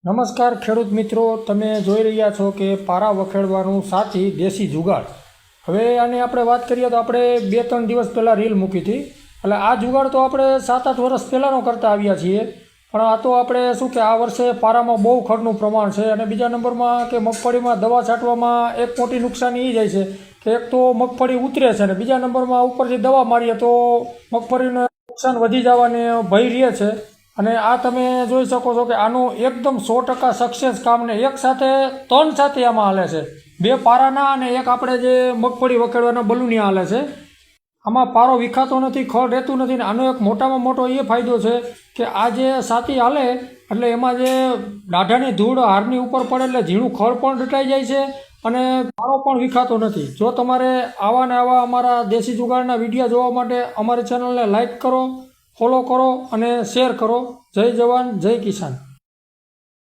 નમસ્કાર ખેડૂત મિત્રો, તમે જોઈ રહ્યા છો કે પારા વખેડવાનું સાથી દેશી જુગાડ. હવે આની આપણે વાત કરીએ તો આપણે 2-3 દિવસ પહેલાં રીલ મૂકી હતી. એટલે આ જુગાડ તો આપણે 7-8 વર્ષ પહેલાંનો કરતા આવ્યા છીએ, પણ આ તો આપણે શું કે આ વર્ષે પારામાં બહુ ખડનું પ્રમાણ છે. અને બીજા નંબરમાં કે મગફળીમાં દવા છાંટવામાં એક મોટી નુકસાની એ જાય છે કે એક તો મગફળી ઉતરે છે, અને બીજા નંબરમાં ઉપરથી દવા મારીએ તો મગફળીનું નુકસાન વધી જવાને ભય રહે છે. અને આ તમે જોઈ શકો છો કે આનું એકદમ 100% સક્સેસ કામ ને એક સાથે 3 સાથે આમાં હાલે છે. 2 પારાના અને એક આપણે જે મગફળી વખેડવાના બલૂનિયા હાલે છે. આમાં પારો વિખાતો નથી, ખડ રહેતું નથી. ને આનો એક મોટામાં મોટો એ ફાયદો છે કે આ જે સાથી હાલે એટલે એમાં જે દાઢાની ધૂળ હારની ઉપર પડે એટલે ઝીણું ખડ પણ દટાઈ જાય છે અને પારો પણ વિખાતો નથી. જો તમારે આવા ને આવા અમારા દેશી જુગાડના વિડીયો જોવા માટે અમારી ચેનલને લાઈક કરો, ફોલો કરો અને શેર કરો. જય જવાન, જય કિસાન.